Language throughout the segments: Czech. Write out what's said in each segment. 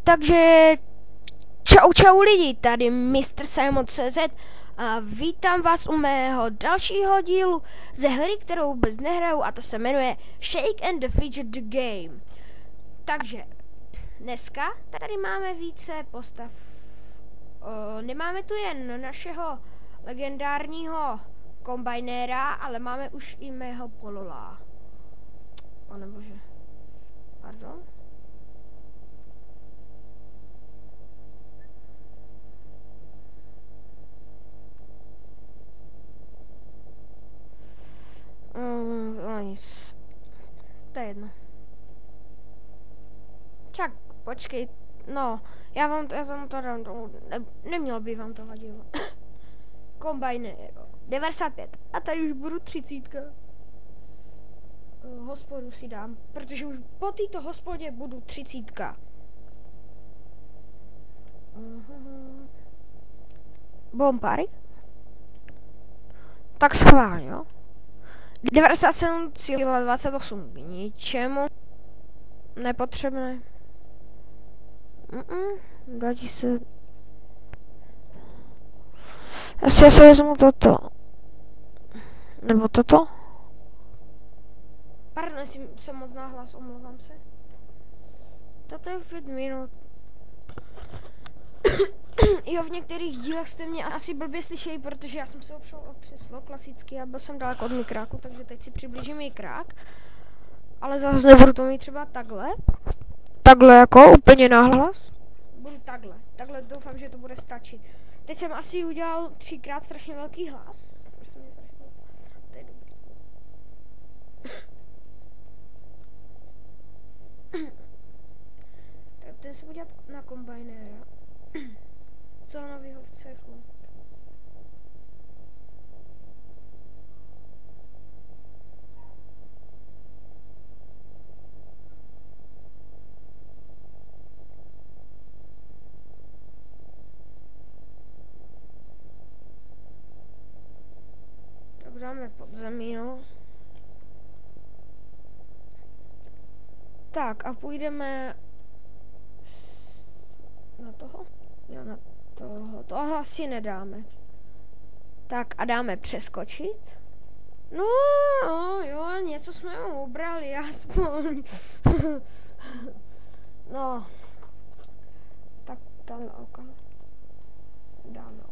Takže čau lidi, tady Mr. Simon.cz a vítám vás u mého dalšího dílu ze hry, kterou vůbec nehraju, a to se jmenuje Shake and Fidget the Game. Takže dneska tady máme více postav. Nemáme tu jen našeho legendárního kombinéra, ale máme už i mého Polola. Pane bože. Pardon. No nic. To je jedno. Čak, počkej. No, já vám to dám. Nemělo by vám to vadilo. Kombajnéro 95. A tady už budu 30. Hospodu si dám, protože už po této hospodě budu 30. Bombary? Tak schválně, jo? 97,28 k ničemu. Nepotřebné. Dátí se. Asi já se vezmu toto. Nebo toto? Pardon, jestli jsem moc nahlas, omlouvám se. Toto je 5 minut. Jo, v některých dílech jste mě asi blbě slyšeli, protože já jsem se opřel o křeslo klasicky a byl jsem daleko od mikráku, takže teď si přiblížím mikrák. Ale zase nebudu to mít třeba takhle. Takhle jako úplně nahlas. Budu takhle. Takhle doufám, že to bude stačit. Teď jsem asi udělal 3krát strašně velký hlas. To je dobrý. Tak ten se podívat na kombajnéra. Co novýho v cechu? Tak dáme podzemí, no. Tak a půjdeme na toho? Jo, na toho asi nedáme. Tak a dáme přeskočit. No, jo, něco jsme mu ubrali, aspoň. No. Tak tam okolo. Dáme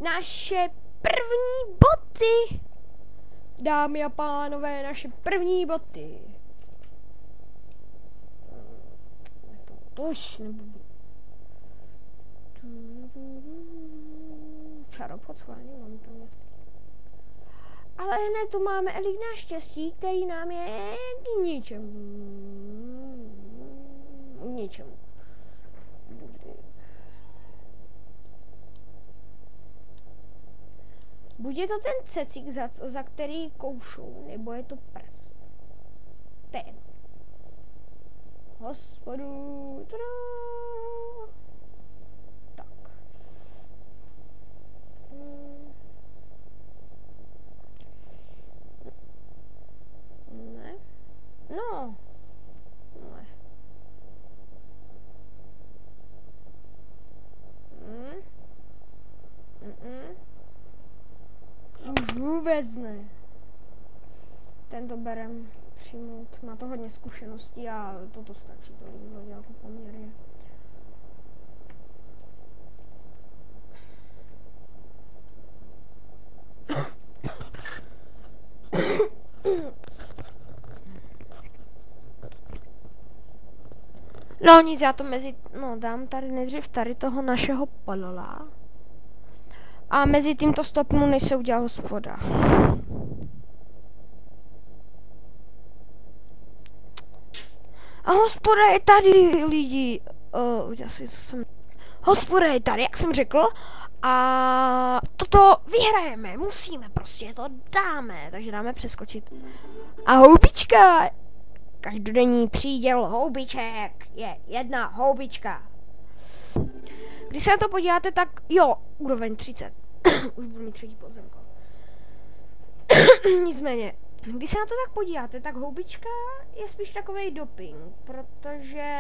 naše první boty. Dámy a pánové, naše první boty. Tuž nebo čaropod schválně, mám tam něco. Ale hned tu máme elik na štěstí, který nám je k ničemu. Buď je to ten cecík, za který koušou, nebo je to prst. Ten. Hospodu. Tada. Tak. Ne. No. Ne. Vůbec ne. Tento berem přijmout. Má to hodně zkušeností a toto stačí, to vyzvat jako poměrně. No nic, já to dám tady nejdřív tady toho našeho Polola. A mezi tímto stopnu, než se udělá hospoda. A hospoda je tady, lidi. Hospoda je tady, jak jsem řekl. A toto vyhrajeme, musíme, prostě to dáme. Takže dáme přeskočit. A houbička. Každodenní příděl houbiček je jedna houbička. Když se na to podíváte, tak jo, úroveň 30. Už budu mít třetí pozemko. Nicméně, Když se na to tak podíváte, tak houbička je spíš takovej doping, protože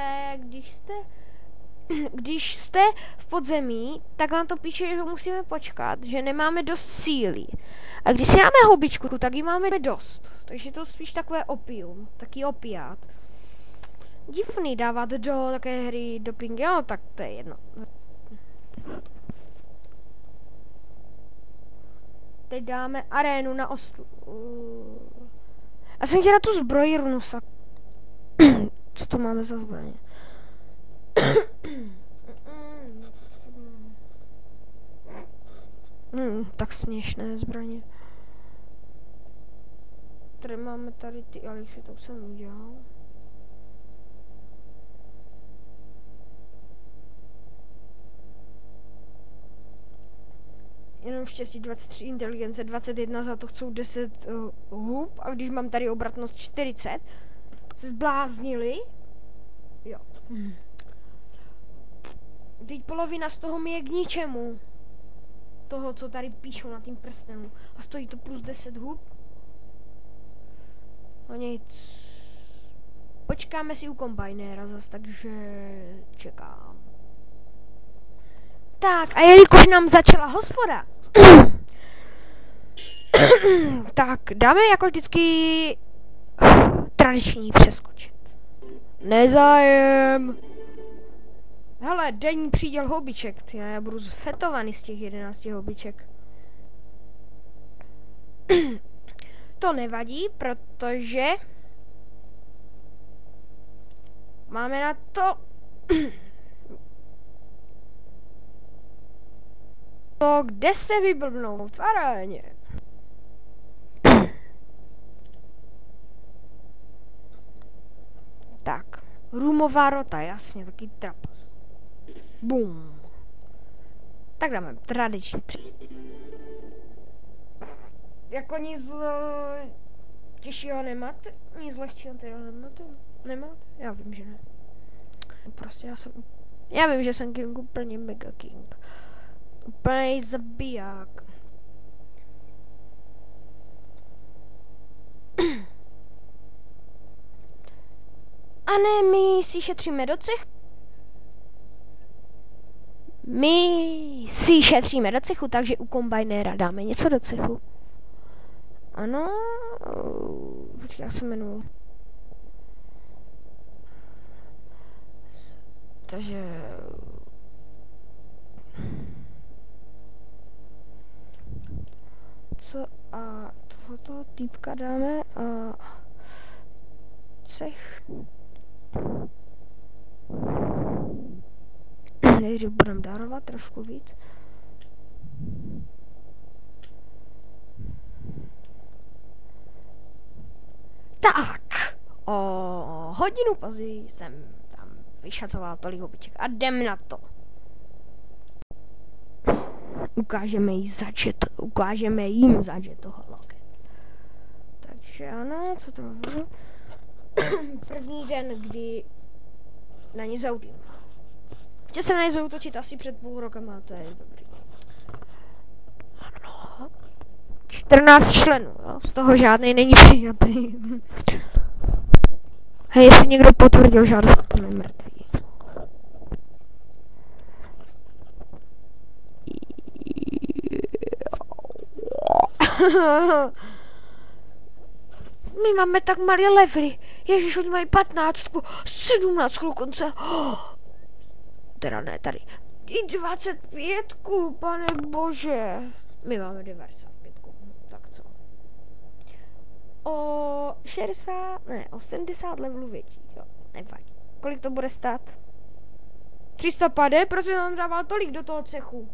když jste v podzemí, tak nám to píše, že musíme počkat, že nemáme dost síly. A když si dáme houbičku, tak ji máme dost. Takže to je spíš takové opium, taký opiát. Divný dávat do také hry doping, jo, tak to je jedno. Teď dáme arénu na ostlu. Já jsem chtěla tu zbroj Runusa. Co to máme za zbraně? Tak směšné zbraně. Tady máme tady ty elixy, to jsem udělal. Jenom štěstí 23 inteligence, 21 za to chcou 10 hub a když mám tady obratnost 40, se zbláznili. Jo. Teď polovina z toho mi je k ničemu. Toho, co tady píšou na tým prstenu. A stojí to plus 10 hub. No nic. Počkáme si u kombajnéra zas, takže čekám. Tak, a jelikož nám začala hospoda, tak dáme jako vždycky tradiční přeskočit. Nezájem. Hele, denní příděl houbiček. Já budu zfetovaný z těch 11 houbiček. To nevadí, protože máme na to to, kde se vyblbnout v aréně. Tak, rumová rota, jasně, taky trapas. Bum. Tak dáme tradiční jako nic těžšího nemáte? Nic lehčího teda nemáte? Nemáte? Já vím, že ne. Prostě já vím, že jsem King úplně mega King. Úplnej zabiják. A ne, my si šetříme do cechu. My si šetříme do cechu, takže u kombajnéra dáme něco do cechu. Ano, jak se jmenuji. Takže co a tohoto týpka dáme a cech. Nejdřív budeme dárovat trošku víc. Tak, o hodinu později jsem tam vyšacoval tolik houbiček a jdem na to. Ukážeme jim zadže toho loket. Takže ano, co to bylo? První den, kdy na ně zautím. Chtěl jsem na ně zautočit asi před půl rokem, a to je dobrý. Ano. 14 členů, jo? Z toho žádný není přijatý. Hej, jestli někdo potvrdil žádost, jsme mrtví. My máme tak malé levely. Ježiš, oni mají 15, 17 dokonce. Teda ne, tady. I 25, pane bože. My máme 95, tak co? O 60, ne, o 70 levelů větší, jo, nevadí. Kolik to bude stát? 350, proč jsem tam dával tolik do toho cechu?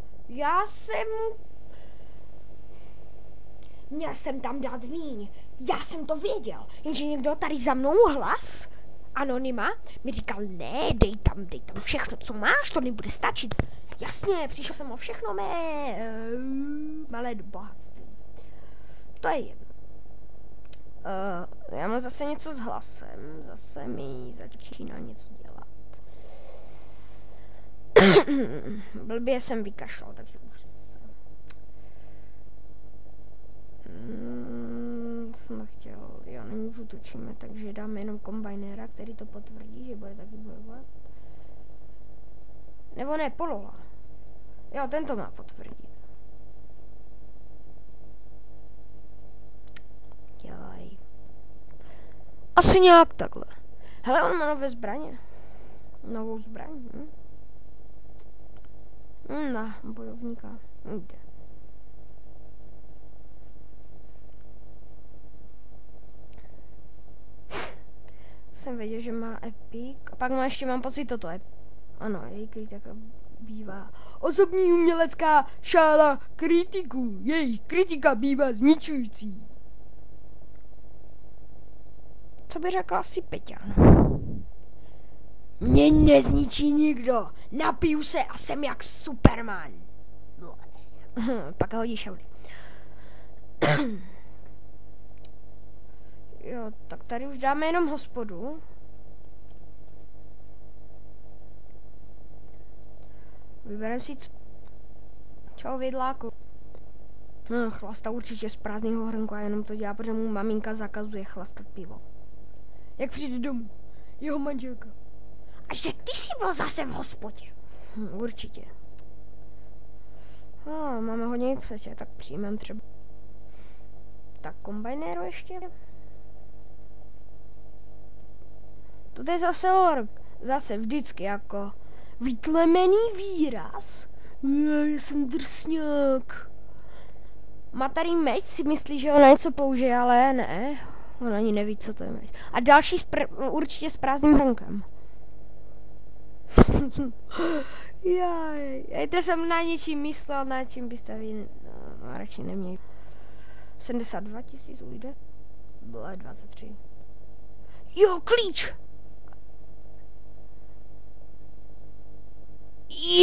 Měl jsem tam dát míň. Já jsem to věděl, jenže někdo tady za mnou hlas, anonyma, mi říkal, ne, dej tam všechno, co máš, to nebude stačit. Jasně, přišel jsem o všechno mé malé bohatství. To je jedno. Já mám zase něco s hlasem, zase mi začíná něco dělat. Blbě jsem vykašlal, takže už se... jsem to chtěl. Jo, není už utočíme, takže dáme jenom kombajnéra, který to potvrdí, že bude taky bojovat. Nebo ne, Polola. Jo, ten to má potvrdit. Dělaj. Asi nějak takhle. Hele, on má nové zbraně. Novou zbraň. Na bojovníka. Jde. Jsem věděl, že má epic. A pak ještě mám pocit toto. Ano, její kritika bývá. Osobní umělecká šála kritiků. Jejich kritika bývá zničující. Co by řekla asi Peťan? Mě nezničí nikdo. Napiju se a jsem jak Superman. Pak hodí šaudy. Jo, tak tady už dáme jenom hospodu. Vybereme si čau vidláku. No, chlasta určitě z prázdného hrnku a jenom to dělá, protože mu maminka zakazuje chlastat pivo. Jak přijde domů? Jeho manželka. A že ty jsi byl zase v hospodě. Určitě. Máme hodně přesně, tak přijmem třeba. Tak kombajnéro ještě. To je zase ork. Zase vždycky jako vytlemený výraz. Já jsem drsňák. Má tady meč, si myslí, že ona něco použije, ale ne. On ani neví, co to je meč. A další určitě s prázdným hrnkem. Jaj, to jsem na něčím myslel, na čím byste vy radši neměli. 72 000 ujde. Bylo 23. Jo, klíč!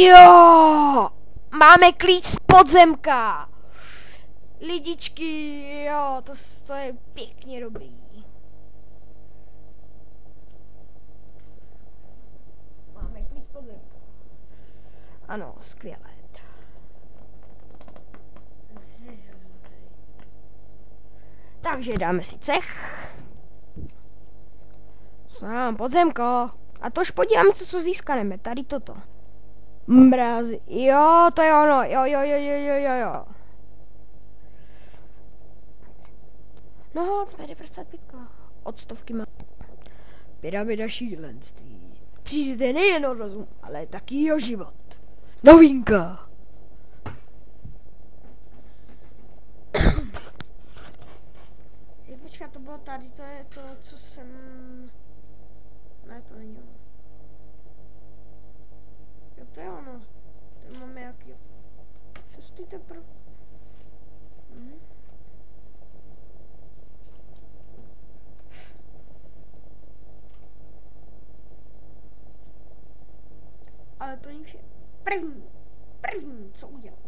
Jo! Máme klíč z podzemka! Lidičky, jo, to je pěkně dobrý. Máme klíč z podzemka. Ano, skvělé. Takže dáme si cech. Podzemko. A tož podíváme se, co získaneme. Tady toto. Mrázy. Jo, to je ono. Jo. No, jsme 95. Od stovky má. Pyramida šílenství. Přijdete nejen o rozum, ale taky o život. Novinka. Počkat, to bylo tady, to je to, co jsem... Ne, to není ono. Jo, to je ono. Tady máme jaký... Šestý teprve. Ale to není vše. První, co udělal.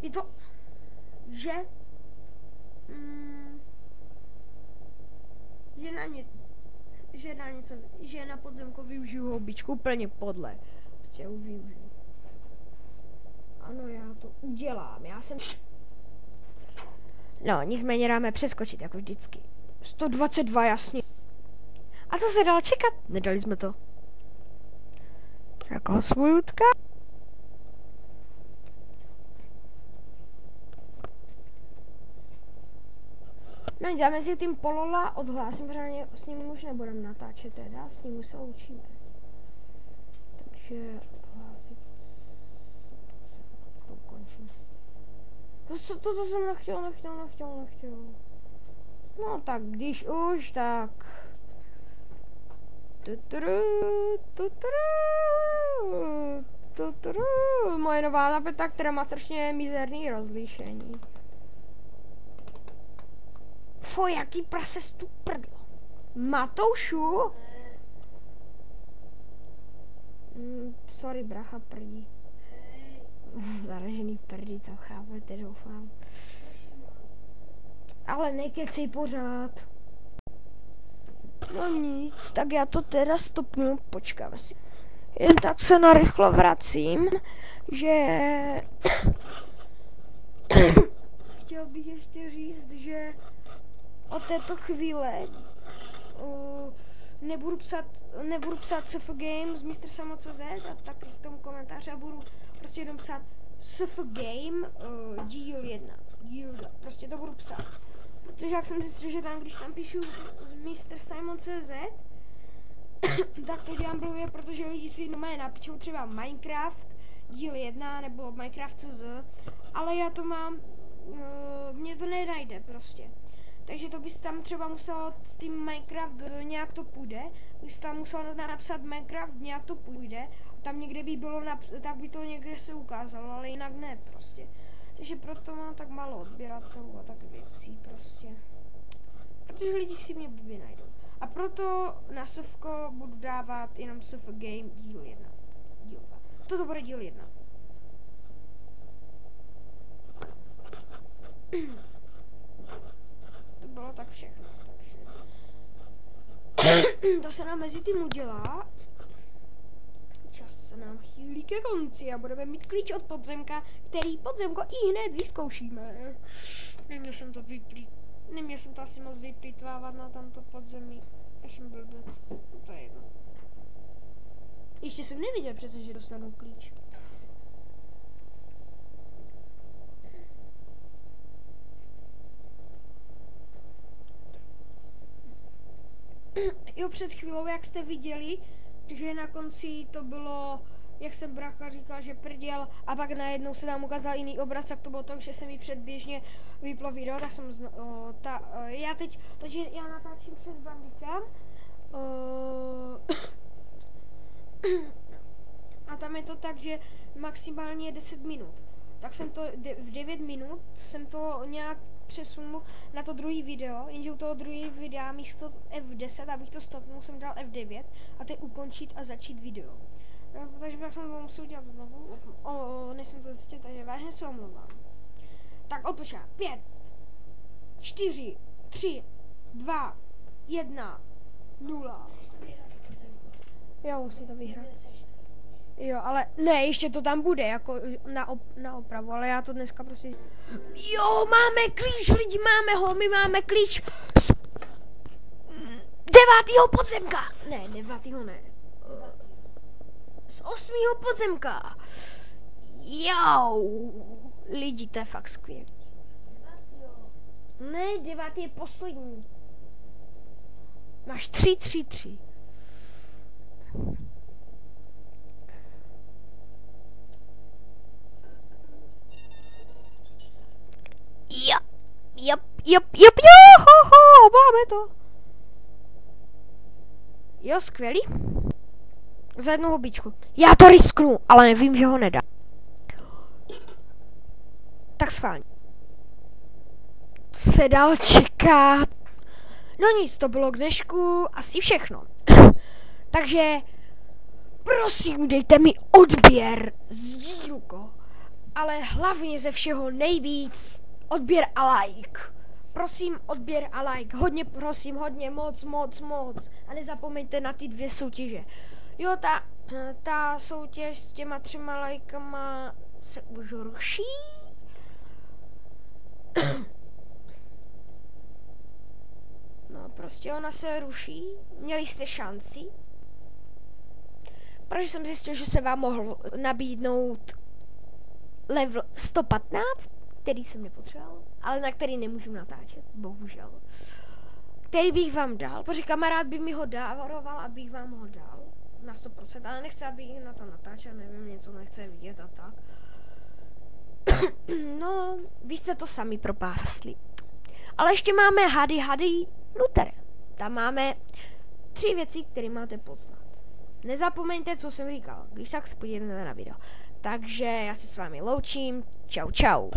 Je to, že... že na podzemku využiju houbičku úplně podle. Prostě ho využiju. Ano, já to udělám, No, nicméně dáme přeskočit, jako vždycky. 122, jasně. A co se dalo čekat? Nedali jsme to. Jako smůtka. No, dáme si tím Polola, odhlásím, protože s ním už nebudeme natáčet teda, s ním už se loučíme. Takže odhlásit. To ukončím. To jsem nechtěl. No tak, když už, tak... Moje nová tapeta, která má strašně mizerný rozlišení. Foj, jaký prase tu prdlo. Matoušu? Sorry, bracha prdí. Zaražený prdí, to chápete, doufám. Ale nekecej pořád. No nic, tak já to teda stopnu, počkám si. Jen tak se narychlo vracím, že... Chtěl bych ještě říct, že od této chvíle nebudu psát SF Game z Mr. Samo.cz a taky k tomu komentáře a budu prostě jenom psát SF Game díl 1, díl 2, prostě to budu psát. Protože jak jsem zjistil, že tam, když tam píšu z Mr. Samo.cz, tak to dělám blbě, protože lidi si doma napíšou třeba Minecraft díl 1 nebo Minecraft CZ, ale já to mám, mě to nenajde prostě. Takže to bys tam třeba musel s tím Minecraft nějak to půjde, bys tam musel napsat Minecraft nějak to půjde, tam někde by bylo, tak by to někde se ukázalo, ale jinak ne prostě. Takže proto mám tak málo odběratelů a tak věcí prostě. Protože lidi si mě blbě najdou. A proto na SFko budu dávat jenom SF Game díl 1, díl 2. Toto bude díl 1. To bylo tak všechno, takže to se nám mezi tím udělá. Čas se nám chýlí ke konci a budeme mít klíč od podzemka, který podzemko i hned vyzkoušíme. Neměl jsem to asi moc vyplýtvávat na tamto podzemí. Já jsem blbec, to je jedno. Ještě jsem neviděl přece, že dostanu klíč. Jo, před chvílou, jak jste viděli, že na konci to bylo, jak jsem brácha říkal, že prděl a pak najednou se tam ukázal jiný obraz, tak to bylo to, že se mi předběžně vyplo video, tak jsem, já natáčím přes Bandicam a tam je to tak, že maximálně 10 minut. Tak jsem to v 9 minut jsem to nějak přesunul na to druhý video, jenže u toho druhého videa místo F10, abych to stopnul, jsem dal F9 a teď ukončit a začít video. No, takže pak jsem to musel udělat znovu, než jsem to zjistil, takže vážně se omlouvám. Tak odpočítám. 5, 4, 3, 2, 1, 0. Jo, musím to vyhrát. Jo, ale ne, ještě to tam bude, jako na opravu, ale já to dneska prostě... Jo, máme klíč, lidi, máme ho, my máme klíč z 9. podzemka. Ne, 9. ne. Z 8. podzemka. Jo, lidi, to je fakt skvělý. Ne, 9. je poslední. Máš 3, 3, 3. Jo, máme to. Jo, skvělý. Za jednu hobičku. Já to risknu, ale nevím, že ho nedá. Tak schválně. Se dal čekat. No nic, to bylo k dnešku asi všechno. Takže prosím, dejte mi odběr, sdílko, ale hlavně ze všeho nejvíc odběr a like. Prosím, odběr a like. Hodně prosím, hodně, moc. A nezapomeňte na ty 2 soutěže. Jo, ta soutěž s těma 3 lajkama se už ruší. No, prostě ona se ruší. Měli jste šanci. Protože jsem zjistil, že se vám mohl nabídnout level 115, který jsem nepotřeboval, ale na který nemůžu natáčet, bohužel. Který bych vám dal, protože kamarád by mi ho dávaroval, abych vám ho dal na 100%, ale nechce, abych na to natáčel, nevím, něco nechce vidět a tak. No, vy jste to sami propásli. Ale ještě máme hady Luther. Tam máme 3 věci, které máte poznat. Nezapomeňte, co jsem říkal, když tak se podívejte na video. Takže já se s vámi loučím. Čau.